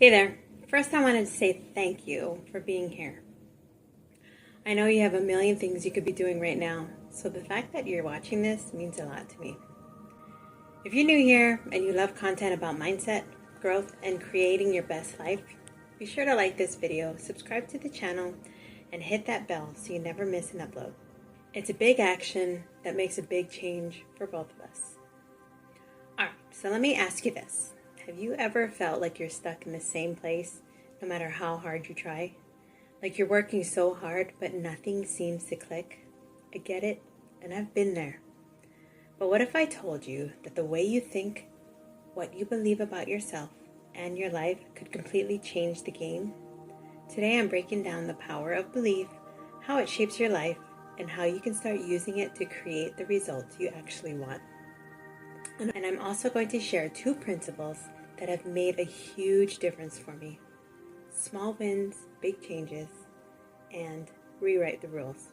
Hey there. First, I wanted to say thank you for being here. I know you have a million things you could be doing right now, so the fact that you're watching this means a lot to me. If you're new here and you love content about mindset, growth, and creating your best life, be sure to like this video, subscribe to the channel, and hit that bell so you never miss an upload. It's a big action that makes a big change for both of us. Alright, so let me ask you this. Have you ever felt like you're stuck in the same place no matter how hard you try? Like you're working so hard but nothing seems to click? I get it, and I've been there. But what if I told you that the way you think, what you believe about yourself and your life could completely change the game? Today I'm breaking down the power of belief, how it shapes your life, and how you can start using it to create the results you actually want. And I'm also going to share 2 principles that have made a huge difference for me. Small wins, big changes, and rewrite the rules.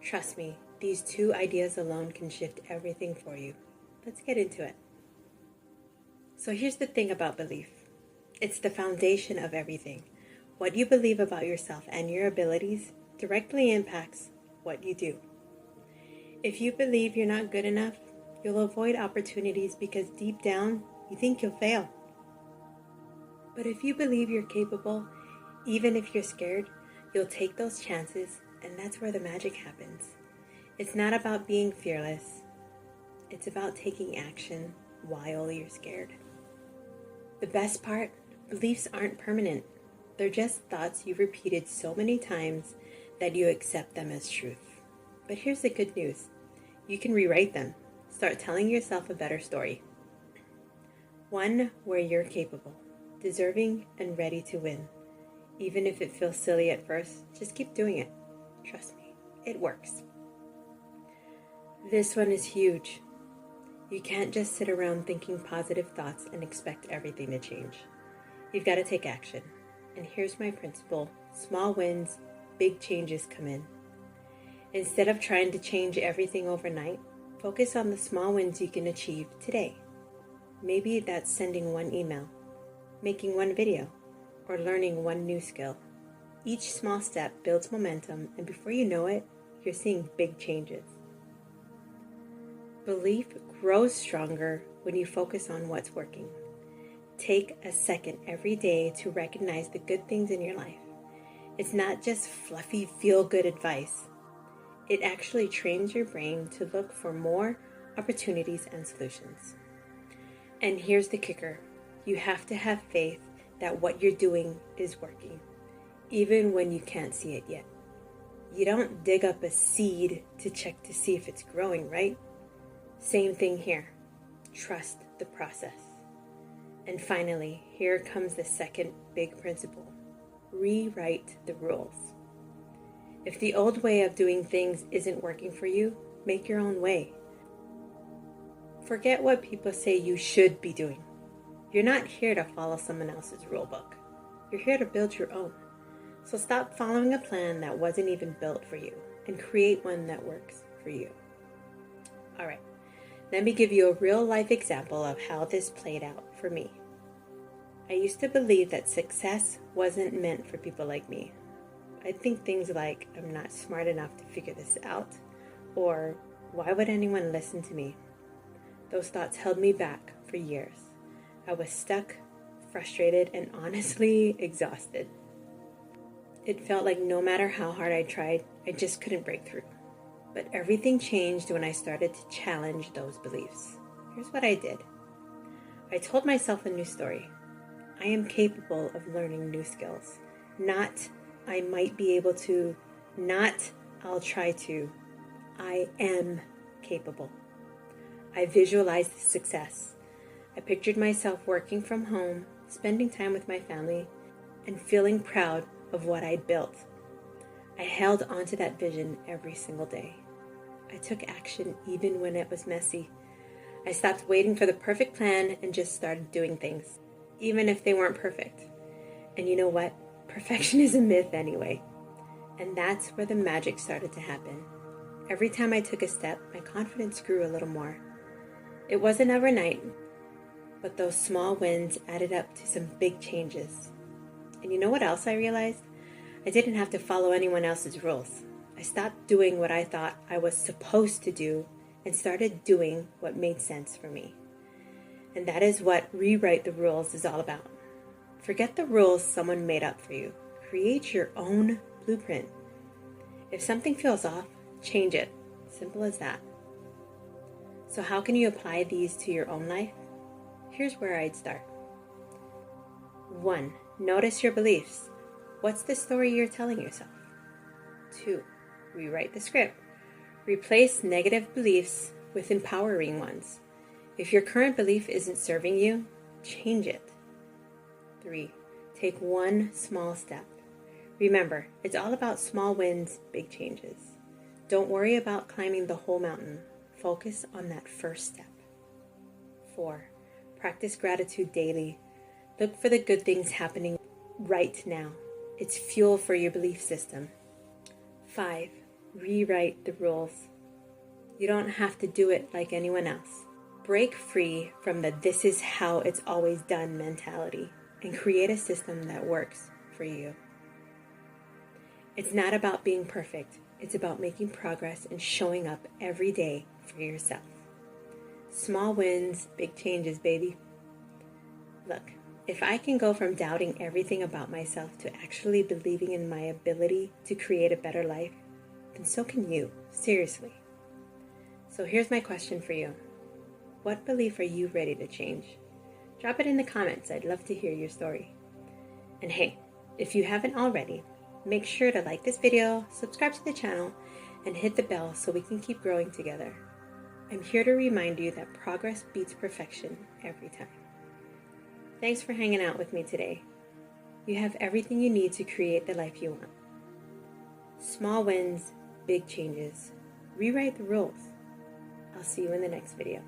Trust me, these 2 ideas alone can shift everything for you. Let's get into it. So here's the thing about belief. It's the foundation of everything. What you believe about yourself and your abilities directly impacts what you do. If you believe you're not good enough, you'll avoid opportunities because deep down, you think you'll fail. But if you believe you're capable, even if you're scared, you'll take those chances, and that's where the magic happens. It's not about being fearless. It's about taking action while you're scared. The best part, beliefs aren't permanent. They're just thoughts you've repeated so many times that you accept them as truth. But here's the good news. You can rewrite them. Start telling yourself a better story. One where you're capable, deserving, and ready to win. Even if it feels silly at first, just keep doing it. Trust me, it works. This one is huge. You can't just sit around thinking positive thoughts and expect everything to change. You've got to take action. And here's my principle. Small wins, big changes come in. Instead of trying to change everything overnight, focus on the small wins you can achieve today. Maybe that's sending 1 email, making 1 video, or learning 1 new skill. Each small step builds momentum, and before you know it, you're seeing big changes. Belief grows stronger when you focus on what's working. Take a second every day to recognize the good things in your life. It's not just fluffy, feel-good advice. It actually trains your brain to look for more opportunities and solutions. And here's the kicker. You have to have faith that what you're doing is working, even when you can't see it yet. You don't dig up a seed to check to see if it's growing, right? Same thing here. Trust the process. And finally, here comes the second big principle. Rewrite the rules. If the old way of doing things isn't working for you, make your own way. Forget what people say you should be doing. You're not here to follow someone else's rule book. You're here to build your own. So stop following a plan that wasn't even built for you and create one that works for you. All right, let me give you a real life example of how this played out for me. I used to believe that success wasn't meant for people like me. I'd think things like, I'm not smart enough to figure this out, or why would anyone listen to me? Those thoughts held me back for years. I was stuck, frustrated, and honestly exhausted. It felt like no matter how hard I tried, I just couldn't break through. But everything changed when I started to challenge those beliefs. Here's what I did. I told myself a new story. I am capable of learning new skills. Not, I might be able to, not, I'll try to. I am capable. I visualized success. I pictured myself working from home, spending time with my family, and feeling proud of what I'd built. I held onto that vision every single day. I took action even when it was messy. I stopped waiting for the perfect plan and just started doing things, even if they weren't perfect. And you know what? Perfection is a myth anyway. And that's where the magic started to happen. Every time I took a step, my confidence grew a little more. It wasn't overnight, But those small wins added up to some big changes. And you know what else I realized? I didn't have to follow anyone else's rules. I stopped doing what I thought I was supposed to do and started doing what made sense for me. And that is what Rewrite the Rules is all about. Forget the rules someone made up for you. Create your own blueprint. If something feels off, change it. Simple as that. So how can you apply these to your own life? Here's where I'd start. 1. Notice your beliefs. What's the story you're telling yourself? 2. Rewrite the script. Replace negative beliefs with empowering ones. If your current belief isn't serving you, change it. 3. Take one small step. Remember, it's all about small wins, big changes. Don't worry about climbing the whole mountain. Focus on that first step. 4. Practice gratitude daily. Look for the good things happening right now. It's fuel for your belief system. 5. Rewrite the rules. You don't have to do it like anyone else. Break free from the "this is how it's always done" mentality and create a system that works for you. It's not about being perfect. It's about making progress and showing up every day for yourself. Small wins, big changes, baby. Look, if I can go from doubting everything about myself to actually believing in my ability to create a better life, then so can you. Seriously. So here's my question for you. What belief are you ready to change? Drop it in the comments. I'd love to hear your story. And hey, if you haven't already, make sure to like this video, subscribe to the channel, and hit the bell so we can keep growing together. I'm here to remind you that progress beats perfection every time. Thanks for hanging out with me today. You have everything you need to create the life you want. Small wins, big changes. Rewrite the rules. I'll see you in the next video.